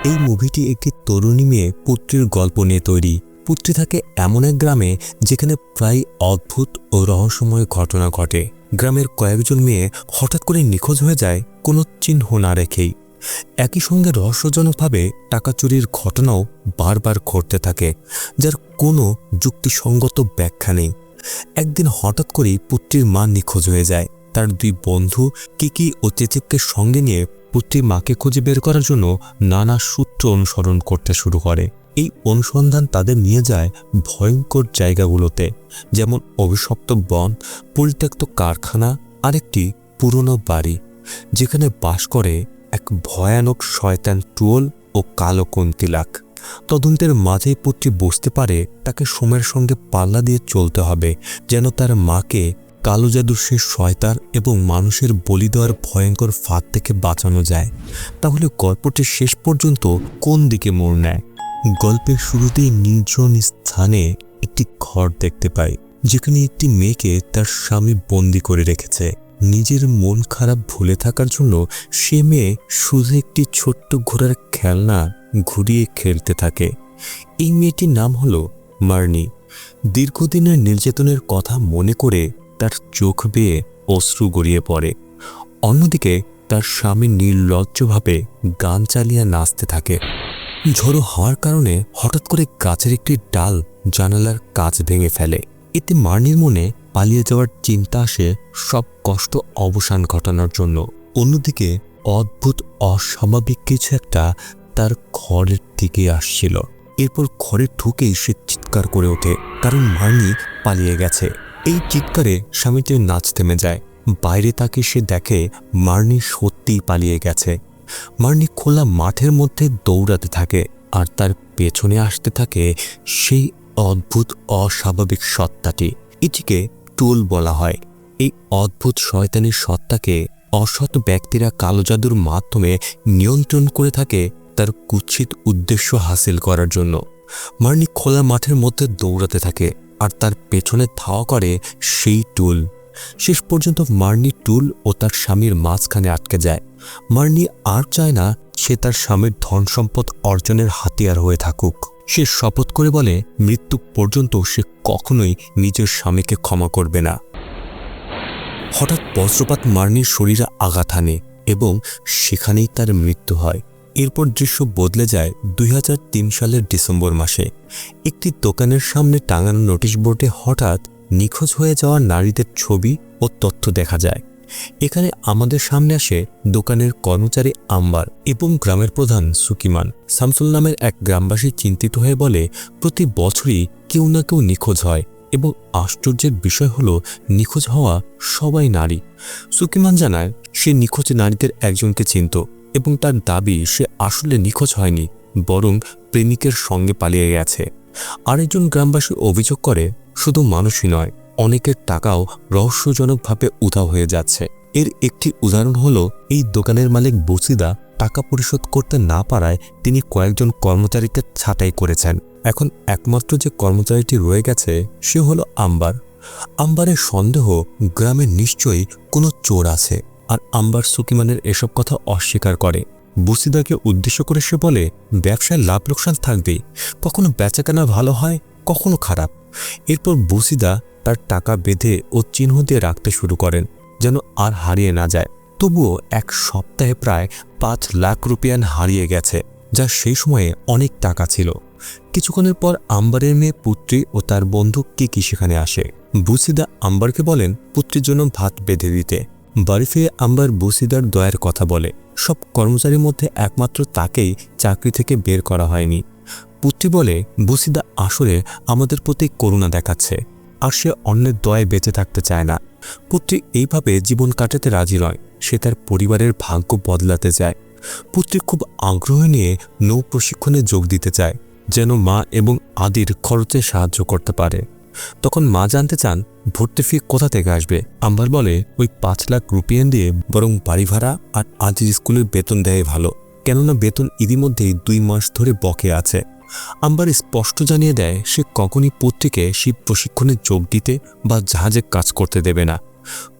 এই মুভিটি একটি তরুণী মেয়ে পুত্রীর গল্প নিয়ে তৈরি। পুত্রী থাকে এমন এক গ্রামে যেখানে প্রায় অদ্ভুত ও রহস্যময় ঘটনা ঘটে। গ্রামের কয়েকজন মেয়ে হঠাৎ করে নিখোঁজ হয়ে যায় কোনো চিহ্ন না রেখেই। একই সঙ্গে রহস্যজনকভাবে টাকা চুরির ঘটনাও বারবার ঘটতে থাকে, যার কোনো যুক্তিসঙ্গত ব্যাখ্যা নেই। একদিন হঠাৎ করেই পুত্রীর মা নিখোঁজ হয়ে যায়। তার দুই বন্ধু কিকি ও চেচিপকে সঙ্গে নিয়ে পুত্রীর মাকে খুঁজে বের করার জন্য নানা সূত্র অনুসরণ করতে শুরু করে। এই অনুসন্ধান তাদের নিয়ে যায় ভয়ঙ্কর জায়গাগুলোতে, যেমন অভিশপ্ত বন, পরিত্যক্ত কারখানা আর একটি পুরনো বাড়ি যেখানে বাস করে এক ভয়ানক শয়তান টুয়োল ও কালো কন্তিলাক। তদন্তের মাঝেই পুত্রী বুঝতে পারে তাকে সময়ের সঙ্গে পাল্লা দিয়ে চলতে হবে, যেন তার মাকে কালো জাদুর সেই শয়তান এবং মানুষের বলি দেওয়ার ভয়ঙ্কর ফাঁদ থেকে বাঁচানো যায়। তাহলে গল্পটি শেষ পর্যন্ত কোন দিকে মোড় নেয়? গল্পের শুরুতেই নির্জন স্থানে একটি ঘর দেখতে পাই, যেখানে একটি মেয়েকে তার স্বামী বন্দি করে রেখেছে। নিজের মন খারাপ ভুলে থাকার জন্য সে মেয়ে শুধু একটি ছোট্ট ঘোড়ার খেলনা ঘুরিয়ে খেলতে থাকে। এই মেয়েটির নাম হলো মার্নি। দীর্ঘদিনের নির্যাতনের কথা মনে করে তার চোখ বেয়ে অশ্রু গড়িয়ে পড়ে। অন্যদিকে তার স্বামী নির্লজ্জভাবে গান চালিয়ে নাচতে থাকে। ঝড়ো হওয়ার কারণে হঠাৎ করে গাছের একটি ডাল জানালার কাঁচ ভেঙে ফেলে। এতে মার্নির মনে পালিয়ে যাওয়ার চিন্তা আসে সব কষ্ট অবসান ঘটানোর জন্য। অন্যদিকে অদ্ভুত অস্বাভাবিক কিছু একটা তার ঘরের দিকে আসছিল। এরপর ঘরে ঢুকেই সে চিৎকার করে ওঠে, কারণ মার্নি পালিয়ে গেছে। এই চিৎকারে স্বামীটির নাচ থেমে যায়। বাইরে তাকে সে দেখে মার্নি সত্যিই পালিয়ে গেছে। মার্নি খোলা মাঠের মধ্যে দৌড়াতে থাকে, আর তার পেছনে আসতে থাকে সেই অদ্ভুত অস্বাভাবিক সত্তাটি। এটিকে টুল বলা হয়। এই অদ্ভুত শয়তানি সত্তাকে অসৎ ব্যক্তিরা কালো জাদুর মাধ্যমে নিয়ন্ত্রণ করে থাকে তার কুৎসিত উদ্দেশ্য হাসিল করার জন্য। মার্নি খোলা মাঠের মধ্যে দৌড়াতে থাকে, আর তার পেছনে ধাওয়া করে সেই টুল। শেষ পর্যন্ত মার্নি টুল ও তার স্বামীর মাঝখানে আটকে যায়। মার্নি আর চায় না সে তার স্বামীর ধন সম্পদ অর্জনের হাতিয়ার হয়ে থাকুক। সে শপথ করে বলে মৃত্যু পর্যন্ত সে কখনোই নিজের স্বামীকে ক্ষমা করবে না। হঠাৎ বজ্রপাত মার্নির শরীরে আঘাত হানে এবং সেখানেই তার মৃত্যু হয়। এরপর দৃশ্য বদলে যায় 2003 সালের ডিসেম্বর মাসে। একটি দোকানের সামনে টাঙানো নোটিশ বোর্ডে হঠাৎ নিখোঁজ হয়ে যাওয়া নারীদের ছবি ও তথ্য দেখা যায়। এখানে আমাদের সামনে আসে দোকানের কর্মচারী আম্বার এবং গ্রামের প্রধান সুকিমান। শামসুল নামের এক গ্রামবাসী চিন্তিত হয়ে বলে, প্রতি বছরই কেউ না কেউ নিখোঁজ হয় এবং আশ্চর্যের বিষয় হলো নিখোঁজ হওয়া সবাই নারী। সুকিমান জানায় সে নিখোঁজ নারীদের একজনকে চিনত এবং তার দাবি সে আসলে নিখোঁজ হয়নি, বরং প্রেমিকের সঙ্গে পালিয়ে গেছে। আরেকজন গ্রামবাসী অভিযোগ করে শুধু মানুষই নয়, অনেকের টাকাও রহস্যজনকভাবে উধাও হয়ে যাচ্ছে। এর একটি উদাহরণ হলো এই দোকানের মালিক বসিদা টাকা পরিশোধ করতে না পারায় তিনি কয়েকজন কর্মচারীকে ছাঁটাই করেছেন। এখন একমাত্র যে কর্মচারীটি রয়ে গেছে সে হলো আম্বার। আম্বারের সন্দেহ গ্রামে নিশ্চয়ই কোনো চোর আছে, আর আম্বার সুকিমানের এসব কথা অস্বীকার করে। বসিদাকে উদ্দেশ্য করে সে বলে, ব্যবসায় লাভ লোকসান থাকবেই, কখনো বেচাকেনা ভালো হয়, কখনো খারাপ। এরপর বসিদা তার টাকা বেঁধে ও চিহ্ন দিয়ে রাখতে শুরু করেন, যেন আর হারিয়ে না যায়। তবুও এক সপ্তাহে প্রায় 5 লাখ রুপিয়ান হারিয়ে গেছে, যা সেই সময়ে অনেক টাকা ছিল। কিছুক্ষণের পর আম্বারের মেয়ে পুত্রী ও তার বন্ধু কিকি সেখানে আসে। বসিদা আম্বারকে বলেন পুত্রীর জন্য ভাত বেঁধে দিতে। বাড়ি ফিরে আম্বার বসিদার দয়ার কথা বলে। সব কর্মচারীর মধ্যে একমাত্র তাকেই চাকরি থেকে বের করা হয়নি। পুত্রী বলে, বসিদা আসলে আমাদের প্রতি করুণা দেখাচ্ছে, আর সে অন্যের দয়ায় বেঁচে থাকতে চায় না। পুত্রী এইভাবে জীবন কাটাতে রাজি নয়, সে তার পরিবারের ভাগ্য বদলাতে চায়। পুত্রী খুব আগ্রহ নিয়ে নৌ প্রশিক্ষণে যোগ দিতে চায়, যেন মা এবং আদির খরচে সাহায্য করতে পারে। তখন মা জানতে চান ভর্তি ফি কোথা থেকে আসবে। আম্বার বলে, ওই 5 লাখ রুপিয়ান দিয়ে বরং বাড়ি ভাড়া আর আজির স্কুলের বেতন দেয় ভালো, কেননা বেতন ইতিমধ্যেই 2 মাস ধরে বকে আছে। আম্বার স্পষ্ট জানিয়ে দেয় সে কখনই পুত্রীকে শিব প্রশিক্ষণে যোগ দিতে বা জাহাজে কাজ করতে দেবে না।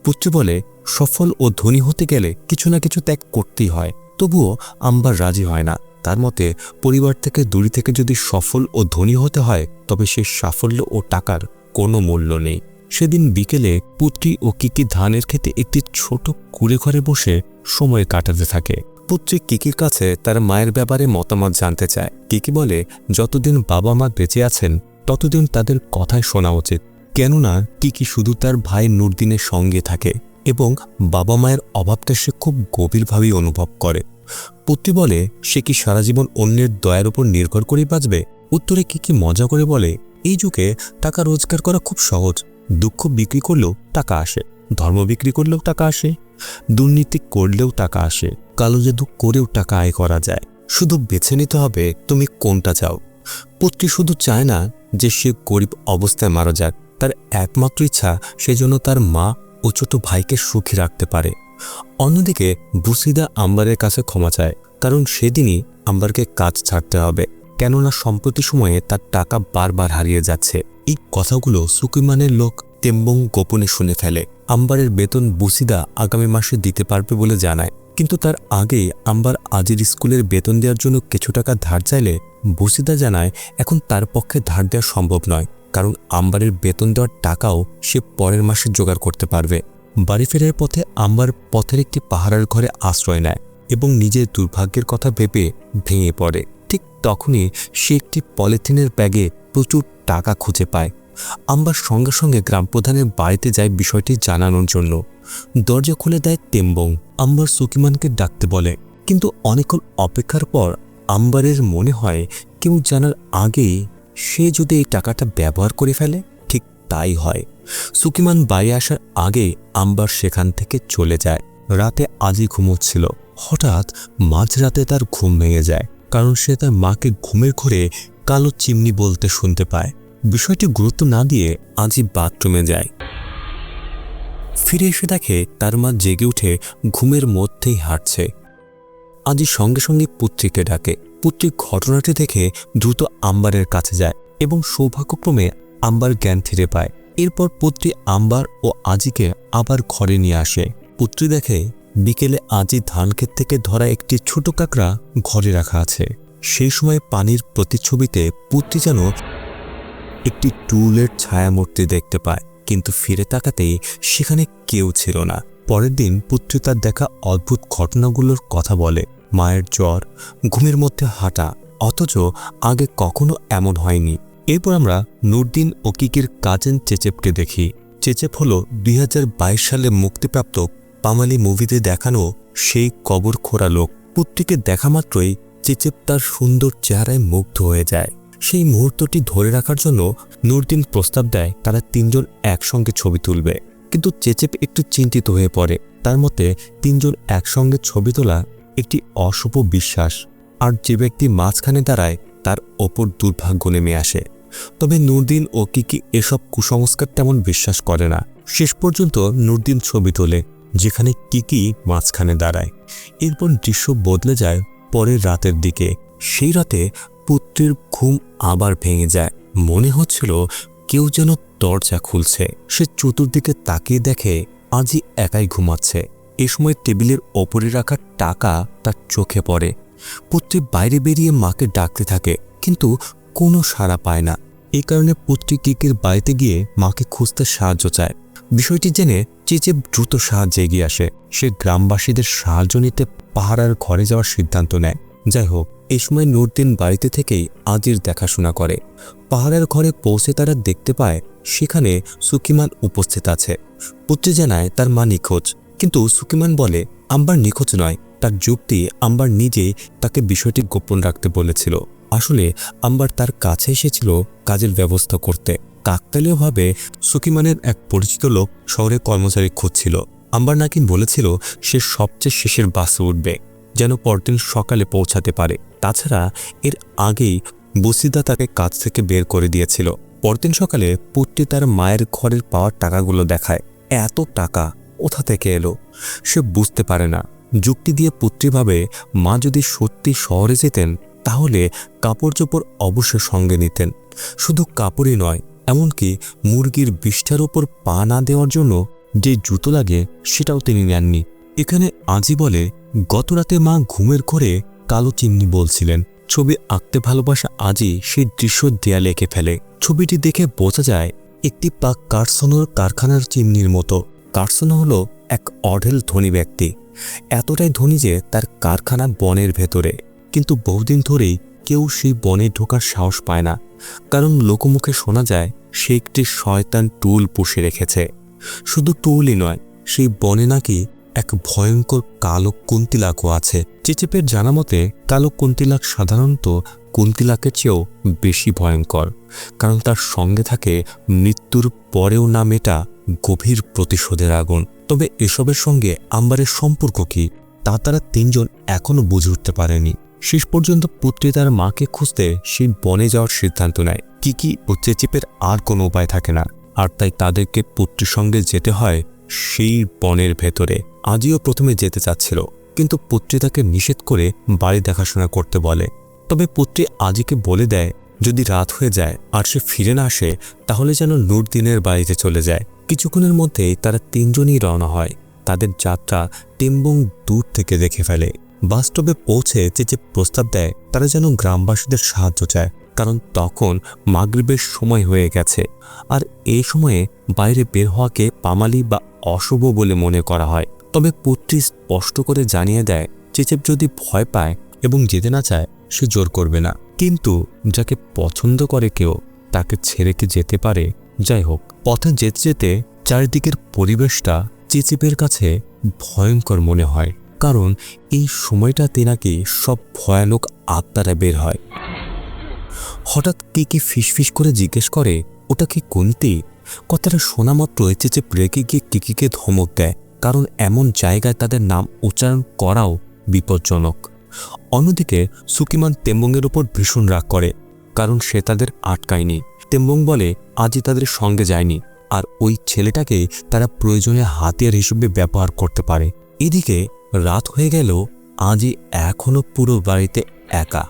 পুত্রী বলে, সফল ও ধনী হতে গেলে কিছু না কিছু ত্যাগ করতেই হয়। তবুও আম্বার রাজি হয় না। তার মতে পরিবার থেকে দূরে থেকে যদি সফল ও ধনী হতে হয় তবে সে সাফল্য ও টাকার কোনো মূল্য নেই। সেদিন বিকেলে পুত্রী ও কিকি ধানের খেতে একটি ছোট কুঁড়ে ঘরে বসে সময় কাটাতে থাকে। পুত্রী কিকির কাছে তার মায়ের ব্যাপারে মতামত জানতে চায়। কিকি বলে যতদিন বাবা মা বেঁচে আছেন ততদিন তাদের কথাই শোনা উচিত, কেননা কিকি শুধু তার ভাই নুরদিনের সঙ্গে থাকে এবং বাবা মায়ের অভাবটা সে খুব গভীরভাবেই অনুভব করে। পুত্রী বলে সে কি সারা জীবন অন্যের দয়ার উপর নির্ভর করেই বাঁচবে? উত্তরে কিকি মজা করে বলে এই যুগে টাকা রোজগার করা খুব সহজ। দুঃখ বিক্রি করলেও টাকা আসে, ধর্ম বিক্রি করলেও টাকা আসে, দুর্নীতি করলেও টাকা আসে, কালো জাদু করেও টাকা আয় করা যায়। শুধু বেছে নিতে হবে তুমি কোনটা চাও। পুত্রী শুধু চায় না যে সে গরিব অবস্থায় মারা যাক, তার একমাত্র ইচ্ছা সেজন্য তার মা ও ছোট ভাইকে সুখী রাখতে পারে। অন্যদিকে বুসিদা আম্বারের কাছে ক্ষমা চায়, কারণ সেদিনই আম্বারকে কাজ ছাড়তে হবে, কেননা সম্প্রতি সময়ে তার টাকা বারবার হারিয়ে যাচ্ছে। এই কথাগুলো সুকিমানের লোক তেম্বং গোপনে শুনে ফেলে। আম্বারের বেতন বুসিদা আগামী মাসে দিতে পারবে বলে জানায়, কিন্তু তার আগেই আম্বার আজির স্কুলের বেতন দেওয়ার জন্য কিছু টাকা ধার চাইলে বুসিদা জানায় এখন তার পক্ষে ধার দেওয়া সম্ভব নয়, কারণ আম্বারের বেতন দেওয়ার টাকাও সে পরের মাসে জোগাড় করতে পারবে। বাড়ি ফেরার পথে আম্বার পথের একটি পাহাড়ের ঘরে আশ্রয় নেয় এবং নিজের দুর্ভাগ্যের কথা ভেবে ভেঙে পড়ে। ঠিক তখনই সে একটি পলিথিনের ব্যাগে প্রচুর টাকা খুঁজে পায়। আম্বার সঙ্গে সঙ্গে গ্রাম প্রধানের বাড়িতে যায় বিষয়টি জানানোর জন্য। দরজা খুলে দেয় তেম্বং। আম্বার সুকিমানকে ডাকতে বলে, কিন্তু অনেকক্ষণ অপেক্ষার পর আম্বারের মনে হয় কেউ জানার আগেই সে যদি এই টাকাটা ব্যবহার করে ফেলে। ঠিক তাই হয়। সুকিমান বাড়ি আসার আগে আম্বার সেখান থেকে চলে যায়। রাতে আজি ঘুমোচ্ছিল, হঠাৎ মাঝরাতে তার ঘুম ভেঙে যায়, কারণ সে তার মাকে ঘুমের ঘরে কালো চিমনি বলতে শুনতে পায়। বিষয়টি গুরুত্ব না দিয়ে আজি বাথরুমে যায়। ফিরে এসে দেখে তার মা জেগে উঠে ঘুমের মধ্যেই হাঁটছে। আজি সঙ্গে সঙ্গে পুত্রীকে ডাকে। পুত্রী ঘটনাটি দেখে দ্রুত আম্বারের কাছে যায় এবং সৌভাগ্যক্রমে আম্বার জ্ঞান ফিরে পায়। এরপর পুত্রী আম্বার ও আজিকে আবার ঘরে নিয়ে আসে। পুত্রী দেখে বিকেলে আজি ধানক্ষেত থেকে ধরা একটি ছোট কাঁকড়া ঘরে রাখা আছে। সেই সময় পানির প্রতিচ্ছবিতে পুত্রী যেন একটি টুলের ছায়ামূর্তি দেখতে পায়, কিন্তু ফিরে তাকাতেই সেখানে কেউ ছিল না। পরের দিন পুত্রী তার দেখা অদ্ভুত ঘটনাগুলোর কথা বলে। মায়ের জ্বর, ঘুমের মধ্যে হাঁটা, অথচ আগে কখনো এমন হয়নি। এরপর আমরা নুরদিন ও কিকির কাজেন চেচেপকে দেখি। চেচেপ হলো 2022 সালে মুক্তিপ্রাপ্ত পামালি মুভিতে দেখানো সেই কবর খোঁড়া লোক। পুত্রীকে দেখা মাত্রই চেচেপ তার সুন্দর চেহারায় মুগ্ধ হয়ে যায়। সেই মুহূর্তটি ধরে রাখার জন্য নুরদিন প্রস্তাব দেয় তারা তিনজন একসঙ্গে ছবি তুলবে, কিন্তু চেচেপ একটু চিন্তিত হয়ে পড়ে। তার মতে তিনজন একসঙ্গে ছবি তোলা একটি অশুভ বিশ্বাস, আর যে ব্যক্তি মাঝখানে দাঁড়ায় তার ওপর দুর্ভাগ্য নেমে আসে। তবে নুরদিন ও কিকি এসব কুসংস্কার তেমন বিশ্বাস করে না। শেষ পর্যন্ত নুরদিন ছবি তোলে যেখানে কিকি মাঝখানে দাঁড়ায়। এরপর দৃশ্য বদলে যায় পরের রাতের দিকে। সেই রাতে পুত্রের ঘুম আবার ভেঙে যায়। মনে হচ্ছিল কেউ যেন দরজা খুলছে। সে চতুর্দিকে তাকিয়ে দেখে আজি একাই ঘুমাচ্ছে। এ সময় টেবিলের ওপরে রাখা টাকা তার চোখে পড়ে। পুত্রী বাইরে বেরিয়ে মাকে ডাকতে থাকে, কিন্তু কোনো সাড়া পায় না। এই কারণে পুত্রী কিকির বাড়িতে গিয়ে মাকে খুঁজতে সাহায্য চায়। বিষয়টি জেনে চেচেপ দ্রুত সাহায্যে এগিয়ে আসে। সে গ্রামবাসীদের সাহায্য নিতে পাহাড়ার ঘরে যাওয়ার সিদ্ধান্ত নেয়। যাই হোক, এই সময় নুরদিন বাড়িতে থেকেই আজির দেখাশোনা করে। পাহাড়ের ঘরে পৌঁছে তারা দেখতে পায় সেখানে সুকিমান উপস্থিত আছে। পুত্রী জানায় তার মা নিখোঁজ, কিন্তু সুকিমান বলে আম্বার নিখোঁজ নয়। তার যুক্তি আম্বার নিজেই তাকে বিষয়টি গোপন রাখতে বলেছিল। আসলে আম্বার তার কাছে এসেছিল কাজের ব্যবস্থা করতে। কাকতালীয়ভাবে সুকিমানের এক পরিচিত লোক শহরে কর্মচারী খুঁজছিল। আম্বার নাকি বলেছিল সে সবচেয়ে শেষের বাসে উঠবে, যেন পরদিন সকালে পৌঁছাতে পারে। তাছাড়া এর আগেই বুসিদা তাকে কাজ থেকে বের করে দিয়েছিল। পরদিন সকালে পুত্রী তার মায়ের ঘরের পাওয়ার টাকাগুলো দেখায়। এত টাকা কোথা থেকে এলো সে বুঝতে পারে না। যুক্তি দিয়ে পুত্রী ভাবে মা যদি সত্যি শহরে যেতেন তাহলে কাপড় চোপড় অবশ্যই সঙ্গে নিতেন। শুধু কাপড়ই নয়, এমনকি মুরগির বিষ্ঠার ওপর পা না দেওয়ার জন্য যে জুতো লাগে সেটাও তিনি নেননি। এখানে আজি বলে গতরাতে মা ঘুমের ঘরে কালো চিমনি বলছিলেন। ছবি আঁকতে ভালোবাসা আজই সেই দৃশ্য দেয়ালে এঁকে ফেলে। ছবিটি দেখে বোঝা যায় একটি পা কার্সনোর কারখানার চিমনির মতো। কার্সনো হলো এক অঢেল ধনী ব্যক্তি, এতটাই ধনী যে তার কারখানা বনের ভেতরে, কিন্তু বহুদিন ধরেই কেউ সেই বনে ঢোকার সাহস পায় না, কারণ লোকমুখে শোনা যায় সে একটি শয়তান টুল পুষে রেখেছে। শুধু টুলই নয়, সেই বনে নাকি এক ভয়ঙ্কর কালো কুন্তিলাকও আছে। চেচেপের জানা মতে কালো কুন্তিলাক সাধারণত কুন্তিলাকের চেয়েও বেশি ভয়ঙ্কর, কারণ তার সঙ্গে থাকে মৃত্যুর পরেও না মেটা গভীর প্রতিশোধের আগুন। তবে এসবের সঙ্গে আম্বারের সম্পর্ক কি, তা তারা তিনজন এখনও বুঝে উঠতে পারেনি। শেষ পর্যন্ত পুত্রী তার মাকে খুঁজতে সেই বনে যাওয়ার সিদ্ধান্ত নেয়। কিকি ও চেচেপের আর কোনো উপায় থাকে না, আর তাই তাদেরকে পুত্রীর সঙ্গে যেতে হয় সেই বনের ভেতরে। আজিও প্রথমে যেতে চাচ্ছিল, কিন্তু পুত্রী তাকে নিষেধ করে বাড়ি দেখাশোনা করতে বলে। তবে পুত্রী আজিকে বলে দেয় যদি রাত হয়ে যায় আর সে ফিরে না আসে তাহলে যেন নুরদিনের বাড়িতে চলে যায়। কিছুক্ষণের মধ্যেই তারা তিনজনই রওনা হয়। তাদের যাত্রা টেম্বং দূর থেকে দেখে ফেলে। বাস্তবে পৌঁছে চেচেপ প্রস্তাব দেয় তারা যেন গ্রামবাসীদের সাহায্য চায়, কারণ তখন মাগরিবের সময় হয়ে গেছে, আর এই সময়ে বাইরে বের হওয়াকে পামালি বা অশুভ বলে মনে করা হয়। তবে পুত্রী স্পষ্ট করে জানিয়ে দেয় চেচেপ যদি ভয় পায় এবং যেতে না চায় সে জোর করবে না, কিন্তু যাকে পছন্দ করে কেউ তাকে ছেড়ে কি যেতে পারে। যাই হোক, পথে যেতে যেতে চারিদিকের পরিবেশটা চেচেপের কাছে ভয়ঙ্কর মনে হয়, কারণ এই সময়টাতে নাকি সব ভয়ানক আত্মারা বের হয়। হঠাৎ কিকি ফিসফিস করে জিজ্ঞেস করে ওটা কি কুন্তি? কথাটা শোনা মাত্রই চেচেপ রেগে গিয়ে কিকিকে ধমক দেয়, কারণ এমন জায়গায় তাদের নাম উচ্চারণ করাও বিপজ্জনক। অন্যদিকে সুকিমান তেম্বংয়ের উপর ভীষণ রাগ করে, কারণ সে তাদের আটকায়নি। তেম্বং বলে আজই তাদের সঙ্গে যায়নি, আর ওই ছেলেটাকে তারা প্রয়োজনে হাতিয়ার হিসেবে ব্যবহার করতে পারে। এদিকে রাত হয়ে গেল, আজই এখনো পুরো বাড়িতে একা।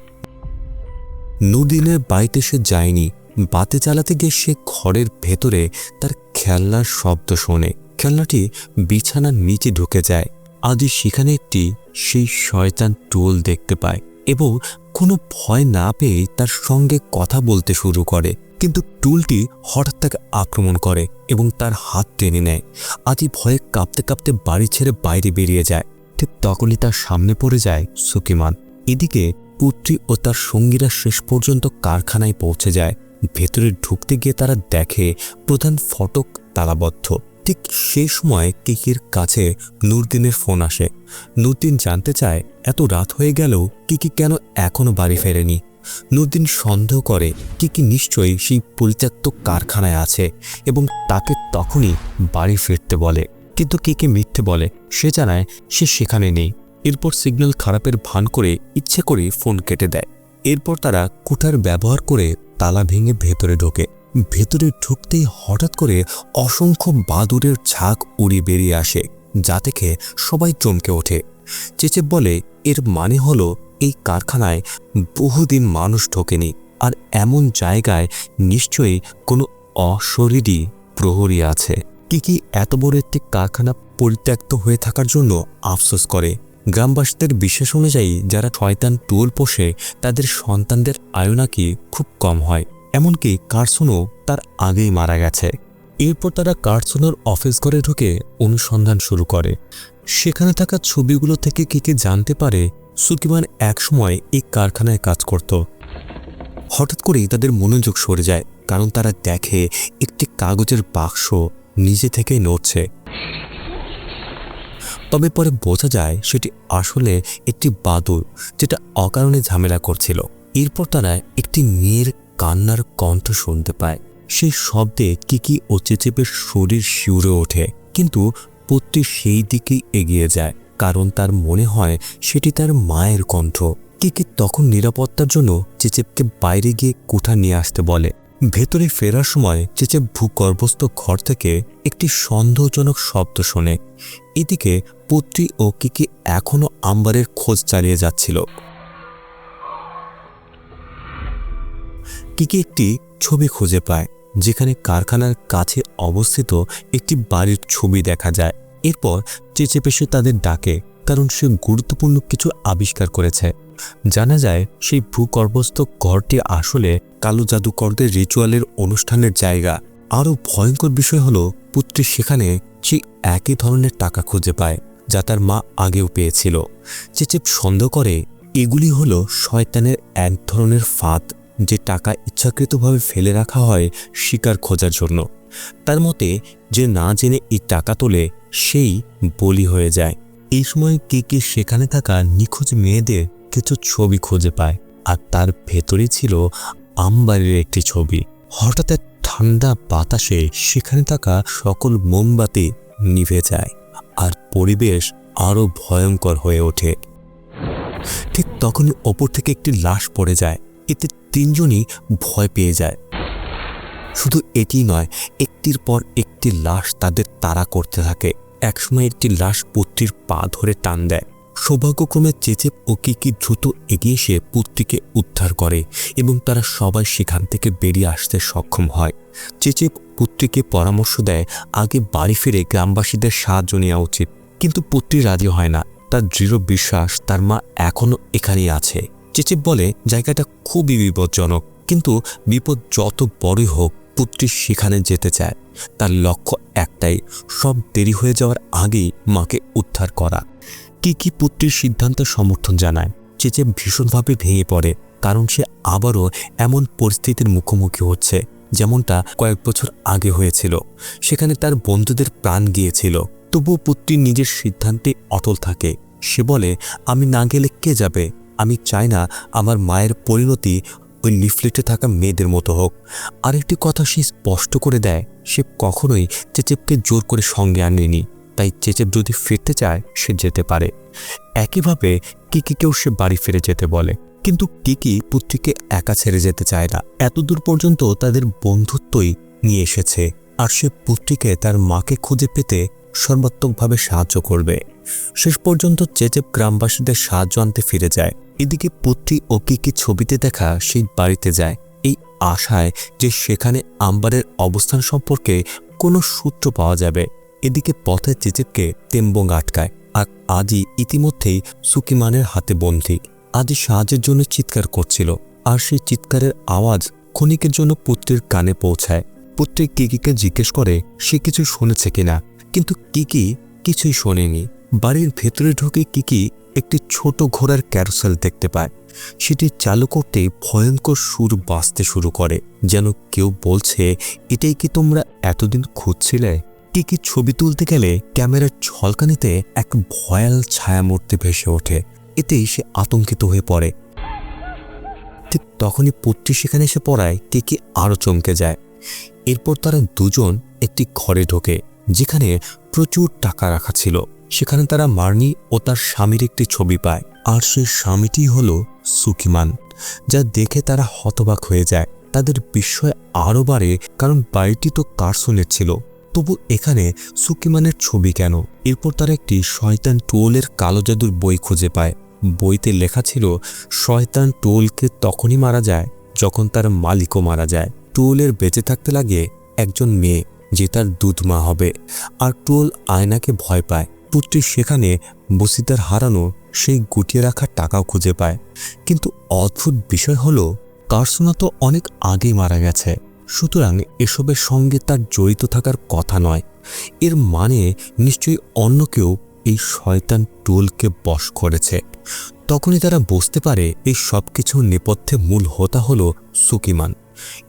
নুরদিনের বাড়িতে সে যায়নি। বাতি চালাতে গিয়ে সে ঘরের ভেতরে তার খেলনার শব্দ শোনে। খেলনাটি বিছানার নিচে ঢুকে যায়। আজই সেখানে একটি সেই শয়তান টুল দেখতে পায় এবং কোনো ভয় না পেয়ে তার সঙ্গে কথা বলতে শুরু করে, কিন্তু টুলটি হঠাৎ তাকে আক্রমণ করে এবং তার হাত টেনে নেয়। আজই ভয়ে কাঁপতে কাঁপতে বাড়ি ছেড়ে বাইরে বেরিয়ে যায়। ঠিক তখনই তার সামনে পড়ে যায় সুকিমান। এদিকে পুত্রী ও তার সঙ্গীরা শেষ পর্যন্ত কারখানায় পৌঁছে যায়। ভেতরে ঢুকতে গিয়ে তারা দেখে প্রধান ফটক তালাবদ্ধ। ঠিক সেই সময় কিকির কাছে নুরদিনের ফোন আসে। নুরদিন জানতে চায় এত রাত হয়ে গেলেও কিকি কেন এখনো বাড়ি ফেরেনি। নুরদিন সন্দেহ করে কিকি নিশ্চয়ই সেই পরিত্যক্ত কারখানায় আছে এবং তাকে তখনই বাড়ি ফিরতে বলে, কিন্তু কিকি মিথ্যে বলে। সে জানায় সে সেখানে নেই। এরপর সিগন্যাল খারাপের ভান করে ইচ্ছে করে ফোন কেটে দেয়। এরপর তারা কুঠার ব্যবহার করে তালা ভেঙে ভেতরে ঢোকে। ভেতরে ঢুকতেই হঠাৎ করে অসংখ্য বাদুড়ের ঝাঁক উড়ে বেরিয়ে আসে, যা দেখে সবাই চমকে ওঠে। চেচেপ বলে এর মানে হলো এই কারখানায় বহুদিন মানুষ ঢোকেনি, আর এমন জায়গায় নিশ্চয়ই কোনো অশরীরী প্রহরী আছে। কিকি এত বড় একটি কারখানা পরিত্যক্ত হয়ে থাকার জন্য আফসোস করে। গ্রামবাসীদের বিশ্বাস অনুযায়ী যারা শয়তান টুল পোষে তাদের সন্তানদের আয়ু নাকি খুব কম হয়, এমনকি কার্সনও তার আগেই মারা গেছে। এরপর তারা কার্সনের অফিস ঘরে ঢুকে অনুসন্ধান শুরু করে। সেখানে থাকা ছবিগুলো থেকে কিকি জানতে পারে সুকিমান একসময় এই কারখানায় কাজ করত। হঠাৎ করেই তাদের মনোযোগ সরে যায়, কারণ তারা দেখে একটি কাগজের বাক্স নিজে থেকেই নড়ছে। তবে পরে বোঝা যায় সেটি আসলে একটি বাদুড়, যেটা অকারণে ঝামেলা করছিল। এরপর তারা একটি মেয়ের কান্নার কণ্ঠ শুনতে পায়। সেই শব্দে কিকি ও চেচেপের শরীর শিউরে ওঠে, কিন্তু পুত্রী সেই দিকেই এগিয়ে যায়, কারণ তার মনে হয় সেটি তার মায়ের কণ্ঠ। কিকি তখন নিরাপত্তার জন্য চেচেপকে বাইরে গিয়ে কুঠা নিয়ে আসতে বলে। ভেতরে ফেরার সময় চেচেপ ভূগর্ভস্থ ঘর থেকে একটি সন্দেহজনক শব্দ শোনে। এদিকে পুত্রী ও কিকি এখনও আম্বারের খোঁজ চালিয়ে যাচ্ছিল। কিকি একটি ছবি খুঁজে পায়, যেখানে কারখানার কাছে অবস্থিত একটি বাড়ির ছবি দেখা যায়। এরপর চেচেপ এসে তাদের ডাকে, কারণ সে গুরুত্বপূর্ণ কিছু আবিষ্কার করেছে। জানা যায় সেই ভূগর্ভস্থ ঘরটি আসলে কালো জাদুকরদের রিচুয়ালের অনুষ্ঠানের জায়গা। আরও ভয়ঙ্কর বিষয় হলো পুত্রী সেখানে সেই একই ধরনের টাকা খুঁজে পায় যা তার মা আগেও পেয়েছিল। চেচেপ সন্দেহ করে এগুলি হলো শয়তানের এক ধরনের ফাঁদ, যে টাকা ইচ্ছাকৃতভাবে ফেলে রাখা হয় শিকার খোঁজার জন্য। তার মতে যে না জেনে এই টাকা তোলে সেই বলি হয়ে যায়। এই সময় কিকি সেখানে থাকা নিখোঁজ মেয়েদের কিছু ছবি খুঁজে পায়, আর তার ভেতরে ছিল আম্বারের একটি ছবি। হঠাৎ এক ঠান্ডা বাতাসে সেখানে থাকা সকল মোমবাতি নিভে যায় আর পরিবেশ আরও ভয়ঙ্কর হয়ে ওঠে। ঠিক তখনই ওপর থেকে একটি লাশ পড়ে যায়। এতে তিনজনই ভয় পেয়ে যায়। শুধু এটি নয়, একটির পর একটি লাশ তাদের তাড়া করতে থাকে। একসময় একটি লাশ পুত্রীর পা ধরে টান দেয়। সৌভাগ্যক্রমে চেচেপ ও কিকি দ্রুত এগিয়ে এসে পুত্রীকে উদ্ধার করে এবং তারা সবাই সেখান থেকে বেরিয়ে আসতে সক্ষম হয়। চেচেপ পুত্রীকে পরামর্শ দেয় আগে বাড়ি ফিরে গ্রামবাসীদের সাহায্য নেওয়া উচিত, কিন্তু পুত্রী রাজি হয় না। তার দৃঢ় বিশ্বাস তার মা এখনও এখানেই আছে। চেচেপ বলে জায়গাটা খুবই বিপজ্জনক, কিন্তু বিপদ যত বড়ই হোক পুত্রী সেখানে যেতে চায়। তার লক্ষ্য একটাই, সব দেরি হয়ে যাওয়ার আগেই মাকে উদ্ধার করা। কিকি পুত্রীর সিদ্ধান্তের সমর্থন জানায়। চেচেপ ভীষণভাবে ভেঙে পড়ে, কারণ সে আবারও এমন পরিস্থিতির মুখোমুখি হচ্ছে যেমনটা কয়েক বছর আগে হয়েছিল। সেখানে তার বন্ধুদের প্রাণ গিয়েছিল। তবুও পুত্রী নিজের সিদ্ধান্তে অটল থাকে। সে বলে, আমি না গেলে কে যাবে? আমি চাই না আমার মায়ের পরিণতি ওই লিফলেটে থাকা মেয়েদের মতো হোক। আরেকটি কথা সে স্পষ্ট করে দেয়, সে কখনোই চেচেপকে জোর করে সঙ্গে আনেনি, তাই চেচেপ যদি ফিরতে চায় সে যেতে পারে। একইভাবে কিকিকেও সে বাড়ি ফিরে যেতে বলে, কিন্তু কিকি পুত্রীকে একা ছেড়ে যেতে চায় না। এতদূর পর্যন্ত তাদের বন্ধুত্বই নিয়ে এসেছে, আর সে পুত্রীকে তার মাকে খুঁজে পেতে সর্বাত্মকভাবে সাহায্য করবে। শেষ পর্যন্ত চেচেপ গ্রামবাসীদের সাহায্য আনতে ফিরে যায়। এদিকে পুত্রী ও কিকি ছবিতে দেখা সেই বাড়িতে যায়, এই আশায় যে সেখানে আম্বারের অবস্থান সম্পর্কে কোনো সূত্র পাওয়া যাবে। এদিকে পথে চেচেপকে তেম্বং আটকায়, আর আজই ইতিমধ্যেই সুকিমানের হাতে বন্দী। আজই সাহায্যের জন্য চিৎকার করছিল, আর সেই চিৎকারের আওয়াজ ক্ষণিকের জন্য পুত্রীর কানে পৌঁছায়। পুত্রী কিকিকে জিজ্ঞেস করে সে কিছু শুনেছে কিনা, কিন্তু কিকি কিছুই শোনেনি। বাড়ির ভেতরে ঢুকে কিকি একটি ছোট ঘোড়ার ক্যারোসেল দেখতে পায়। সেটি চালু করতেই ভয়ঙ্কর সুর বাজতে শুরু করে, যেন কেউ বলছে, এটাই কি তোমরা এতদিন খুঁজছিলে? কিকি ছবি তুলতে গেলে ক্যামেরার ঝলকানিতে এক ভয়াল ছায়ামূর্তি ভেসে ওঠে। এতেই সে আতঙ্কিত হয়ে পড়ে। ঠিক তখনই পুত্রী সেখানে এসে পড়ায় কিকি আরও চমকে যায়। এরপর তারা দুজন একটি ঘরে ঢোকে, যেখানে প্রচুর টাকা রাখা ছিল। সেখানে তারা মার্নি ও তার স্বামীর একটি ছবি পায়, আর সেই স্বামীটি হলো সুকিমান, যা দেখে তারা হতবাক হয়ে যায়। তাদের বিস্ময় আরও বাড়ে, কারণ বাড়িটি তো কার্সনের ছিল, তবু এখানে সুকিমানের ছবি কেন? এরপর তারা একটি শয়তান টোলের কালো জাদুর বই খুঁজে পায়। বইতে লেখা ছিল, শয়তান টোলকে তখনই মারা যায় যখন তার মালিকও মারা যায়। টোলের বেঁচে থাকতে লাগে একজন মেয়ে, যে তার দুধ মা হবে, আর টোল আয়নাকে ভয় পায়। পুত্রী সেখানে বসিতার হারানো সেই গুটিয়ে রাখা টাকাও খুঁজে পায়। কিন্তু অদ্ভুত বিষয় হলো, কার্সোনা তো অনেক আগেই মারা গেছে, সুতরাং এসবের সঙ্গে তার জড়িত থাকার কথা নয়। এর মানে নিশ্চয়ই অন্য কেউ এই শয়তান টোলকে বশ করেছে। তখনই তারা বুঝতে পারে এই সব কিছুর নেপথ্যে মূল হোতা হলো সুকিমান।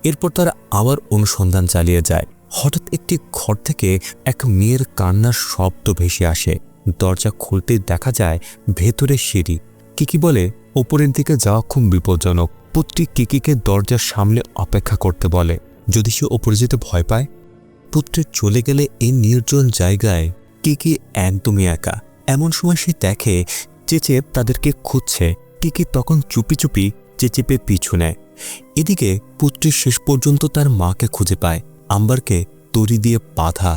এরপর তারা আবার অনুসন্ধান চালিয়ে যায়। হঠাৎ একটি ঘর থেকে এক মেয়ের কান্নার শব্দ ভেসে আসে। দরজা খুলতেই দেখা যায় ভেতরে সিঁড়ি। কিকি বলে ওপরের দিকে যাওয়া খুব বিপজ্জনক। পুত্রী কিকিকে দরজার সামনে অপেক্ষা করতে বলে, যদি সে ওপরে যেতে ভয় পায়। পুত্রী চলে গেলে এই নির্জন জায়গায় কিকি একদমই একা। এমন সময় সে দেখে চেচেপ তাদেরকে খুঁজছে। কিকি তখন চুপি চুপি চেচেপের পিছু নেয়। এদিকে পুত্রী শেষ পর্যন্ত তার মাকে খুঁজে পায়, আম্বারকে দড়ি দিয়ে বাঁধা,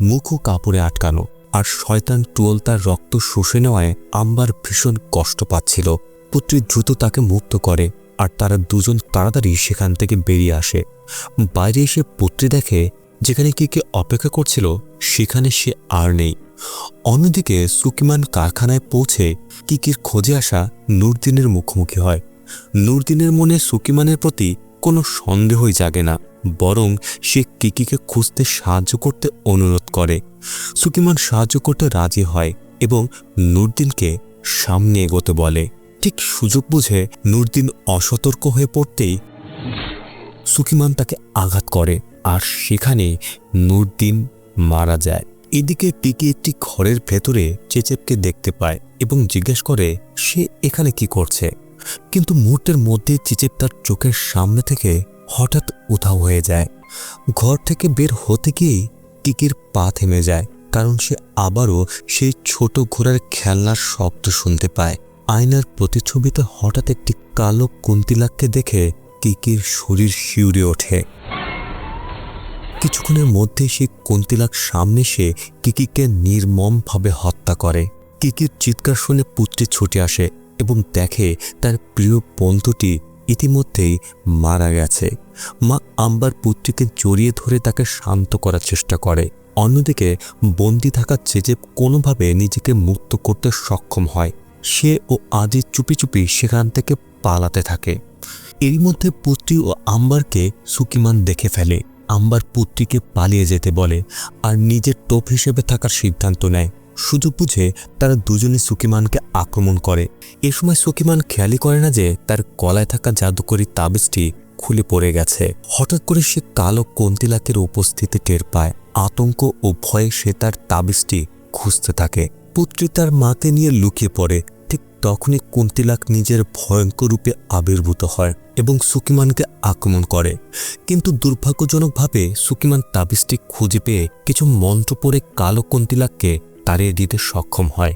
মুখ ও কাপড়ে আটকানো, আর শয়তান টোল তার রক্ত শুষে নেওয়ায় আম্বার ভীষণ কষ্ট পাচ্ছিল। পুত্রী দ্রুত তাকে মুক্ত করে, আর তারা দুজন তাড়াতাড়ি সেখান থেকে বেরিয়ে আসে। বাইরে এসে পুত্রী দেখে যেখানে কিকি অপেক্ষা করছিল সেখানে সে আর নেই। অন্যদিকে সুকিমান কারখানায় পৌঁছে কিকির খোঁজে আসা নুরদিনের মুখোমুখি হয়। নুরদিনের মনে সুকিমানের প্রতি কোনো সন্দেহই জাগে না, বরং সে কিকিকে খুঁজতে সাহায্য করতে অনুরোধ করে। সুকিমান সাহায্য করতে রাজি হয় এবং নুরদিনকে সামনে এগোতে বলে। ঠিক সুযোগ বুঝে নুরদিন অসতর্ক হয়ে পড়তেই সুকিমান তাকে আঘাত করে, আর সেখানে নুরদিন মারা যায়। এদিকে টিকি একটি ঘরের ভেতরে চেচেপকে দেখতে পায় এবং জিজ্ঞেস করে সে এখানে কি করছে। কিন্তু মুহূর্তের মধ্যে চেচেপ তার চোখের সামনে থেকে হঠাৎ উধাও হয়ে যায়। ঘর থেকে বের হতে গিয়েই টিকির পা থেমে যায়, কারণ সে আবারও সেই ছোট ঘোড়ার খেলনার শব্দ শুনতে পায়। আয়নার প্রতিছবিতে হঠাৎ একটি কালো কুন্তিলাককে দেখে কিকির শরীর শিউরে ওঠে। কিছুক্ষণের মধ্যে সেই কুন্তিলাক সামনে এসে কিকিকে নির্মমভাবে হত্যা করে। কিকির চিৎকার শুনে পুত্রী ছুটে আসে এবং দেখে তার প্রিয় বন্ধুটি ইতিমধ্যেই মারা গেছে। মা আম্বার পুত্রীকে জড়িয়ে ধরে তাকে শান্ত করার চেষ্টা করে। অন্যদিকে বন্দি থাকা চেচেপ কোনোভাবে নিজেকে মুক্ত করতে সক্ষম হয়। সে ও আজি চুপি চুপি সেখান থেকে পালাতে থাকে। এরই মধ্যে পুত্রী ও আম্বারকে সুকিমান দেখে ফেলে। আম্বার পুত্রীকে পালিয়ে যেতে বলে আর নিজের টোপ হিসেবে থাকার সিদ্ধান্ত নেয়। সুযোগ বুঝে তারা দুজনে সুকিমানকে আক্রমণ করে। এ সময় সুকিমান খেয়ালই করে না যে তার গলায় থাকা জাদুকরী তাবিজটি খুলে পড়ে গেছে। হঠাৎ করে সে কালো কন্তিলাকের উপস্থিতি টের পায়। আতঙ্ক ও ভয়ে সে তার তাবিজটি খুঁজতে থাকে। পুত্রী তার মাকে নিয়ে লুকিয়ে পড়ে। ঠিক তখনই কুন্তিলাক নিজের ভয়ঙ্কর রূপে আবির্ভূত হয় এবং সুকিমানকে আক্রমণ করে। কিন্তু দুর্ভাগ্যজনকভাবে সুকিমান তাবিজটি খুঁজে পেয়ে কিছু মন্ত্র পড়ে কালো কুন্তিলাককে তাড়িয়ে দিতে সক্ষম হয়।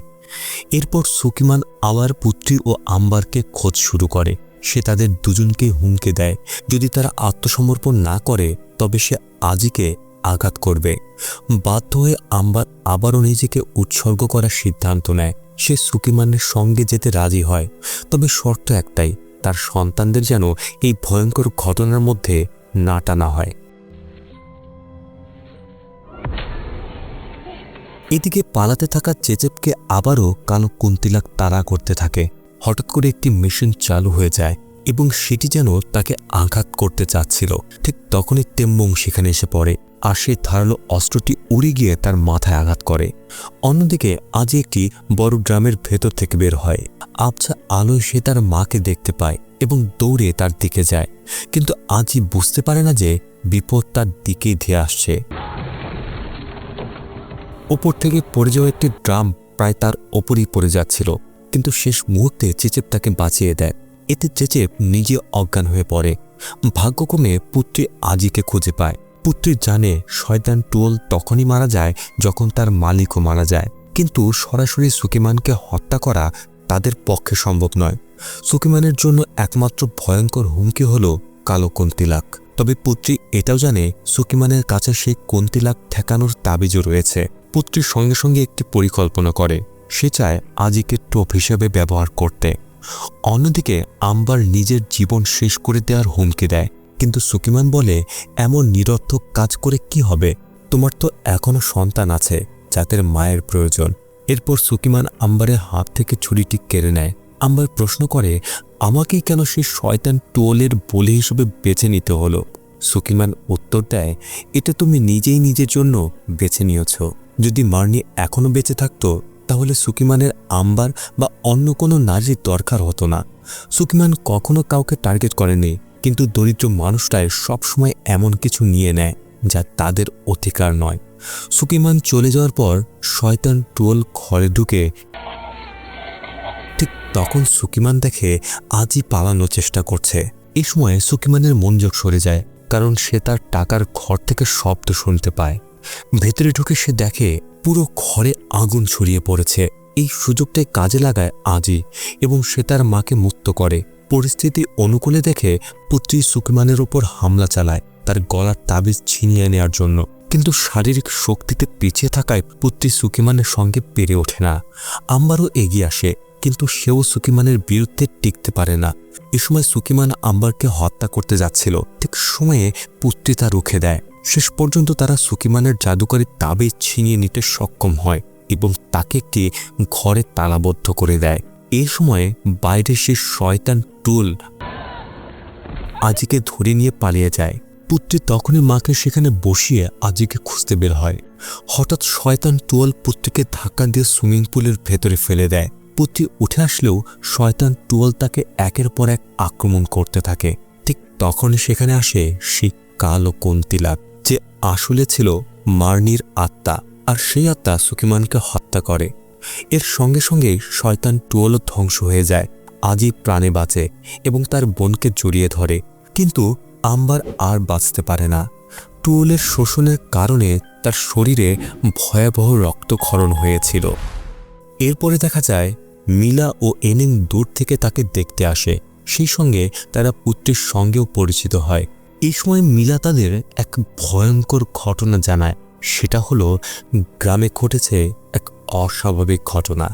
এরপর সুকিমান আবার পুত্রী ও আম্বারকে খোঁজ শুরু করে। সে তাদের দুজনকে হুমকি দেয়, যদি তারা আত্মসমর্পণ না করে তবে সে আজিকে আঘাত করবে। বাধ্য হয়ে আম্বার আবারও নিজেকে উৎসর্গ করার সিদ্ধান্ত নেয়। সে সুকিমানের সঙ্গে যেতে রাজি হয়, তবে শর্ত একটাই, তার সন্তানদের যেন এই ভয়ঙ্কর ঘটনার মধ্যে না টানা হয়। এদিকে পালাতে থাকা চেচেপকে আবারও কালো কুন্তিলাক তাড়া করতে থাকে। হঠাৎ করে একটি মেশিন চালু হয়ে যায় এবং সেটি যেন তাকে আঘাত করতে চাচ্ছিল। ঠিক তখনই তেম্বং সেখানে এসে পড়ে আর সেই ধারালো অস্ত্রটি উড়ে গিয়ে তার মাথায় আঘাত করে। অন্যদিকে আজি একটি বড় ড্রামের ভেতর থেকে বের হয়। আবছা আলোয় সে তার মাকে দেখতে পায় এবং দৌড়ে তার দিকে যায়, কিন্তু আজি বুঝতে পারে না যে বিপদ তার দিকেই ধেয়ে আসছে। ওপর থেকে পড়ে যাওয়া একটি ড্রাম প্রায় তার ওপরই পড়ে যাচ্ছিল, কিন্তু শেষ মুহূর্তে চেচেপ তাকে বাঁচিয়ে দেয়। এতে চেচেপ নিজে অজ্ঞান হয়ে পড়ে। ভাগ্যক্রমে পুত্রী আজিকে খুঁজে পায়। পুত্রী জানে শয়তান টুয়োল তখনই মারা যায় যখন তার মালিকও মারা যায়, কিন্তু সরাসরি সুকিমানকে হত্যা করা তাদের পক্ষে সম্ভব নয়। সুকিমানের জন্য একমাত্র ভয়ঙ্কর হুমকি হল কালো কুন্তিলাক। তবে পুত্রী এটাও জানে সুকিমানের কাছে সেই কুন্তিলাক ঠেকানোর তাবিজও রয়েছে। পুত্রীর সঙ্গে সঙ্গে একটি পরিকল্পনা করে। সে চায় আজিকে টোপ হিসেবে ব্যবহার করতে। অন্যদিকে আম্বার নিজের জীবন শেষ করে দেওয়ার হুমকি দেয়, কিন্তু সুকিমান বলে এমন নিরর্থক কাজ করে কি হবে, তোমার তো এখনো সন্তান আছে যাদের মায়ের প্রয়োজন। এরপর সুকিমান আম্বারের হাত থেকে ছুরিটি কেড়ে নেয়। আম্বার প্রশ্ন করে আমাকেই কেন সেই শয়তান টুয়োলের বলি হিসেবে বেছে নিতে হলো। সুকিমান উত্তর দেয়, এটা তুমি নিজেই নিজের জন্য বেছে নিয়েছ। যদি মার্নি এখনো বেঁচে থাকতো তাহলে সুকিমানের আম্বার বা অন্য কোনো নারীর দরকার হতো না। সুকিমান কখনো কাউকে টার্গেট করেনি, কিন্তু দরিদ্র মানুষটাই সবসময় এমন কিছু নিয়ে নেয় যা তাদের অধিকার নয়। সুকিমান চলে যাওয়ার পর শয়তান টুয়োল ঘরে ঢুকে। ঠিক তখন সুকিমান দেখে আজি পালানোর চেষ্টা করছে। এই সময় সুকিমানের মনোযোগ সরে যায়, কারণ সে তার টাকার ঘর থেকে শব্দ শুনতে পায়। ভেতরে ঢুকে সে দেখে পুরো ঘরে আগুন ছড়িয়ে পড়েছে। এই সুযোগটাই কাজে লাগায় আজি এবং সে তার মাকে মুক্ত করে। পরিস্থিতি অনুকূলে দেখে পুত্রী সুকিমানের ওপর হামলা চালায় তার গলার তাবিজ ছিনিয়ে নেওয়ার জন্য, কিন্তু শারীরিক শক্তিতে পিছিয়ে থাকায় পুত্রী সুকিমানের সঙ্গে পেরে ওঠে না। আম্বারও এগিয়ে আসে, কিন্তু সেও সুকিমানের বিরুদ্ধে টিকতে পারে না। এ সময় সুকিমান আম্বারকে হত্যা করতে যাচ্ছিল, ঠিক সময়ে পুত্রী তা রুখে দেয়। শেষ পর্যন্ত তারা সুকিমানের জাদুকরী তাবিজ ছিনিয়ে নিতে সক্ষম হয়। এবং তাকে একটি ঘরে তালাবদ্ধ করে দেয়। এই সময় বাইরে সে শয়তান টুল আজিকে ধরে নিয়ে পালিয়ে যায়। পুত্রী তখনই মাকে সেখানে বসিয়ে আজিকে খুঁজতে বের হয়। হঠাৎ শয়তান টুল পুত্রীকে ধাক্কা দিয়ে সুইমিং পুলের ভেতরে ফেলে দেয়। পুত্রী উঠে আসলেও শয়তান টুল তাকে একের পর এক আক্রমণ করতে থাকে। ঠিক তখনই সেখানে আসে সেই কালো কন্তিলাক, যে আসলে ছিল মার্নির আত্মা, আর সেই আত্মা সুকিমানকে হত্যা করে। এর সঙ্গে সঙ্গে শয়তান টুলও ধ্বংস হয়ে যায়। আজি প্রাণে বাঁচে এবং তার বোনকে জড়িয়ে ধরে, কিন্তু আম্বার আর বাঁচতে পারে না। টুলের শোষণের কারণে তার শরীরে ভয়াবহ রক্তক্ষরণ হয়েছিল। এরপরে দেখা যায় মিলা ও এনিং দূর থেকে তাকে দেখতে আসে। সেই সঙ্গে তারা পুত্রের সঙ্গেও পরিচিত হয়। এই সময় মিলা তাদের এক ভয়ঙ্কর ঘটনা জানায়। সেটা হলো গ্রামে ঘটেছে এক অস্বাভাবিক ঘটনা।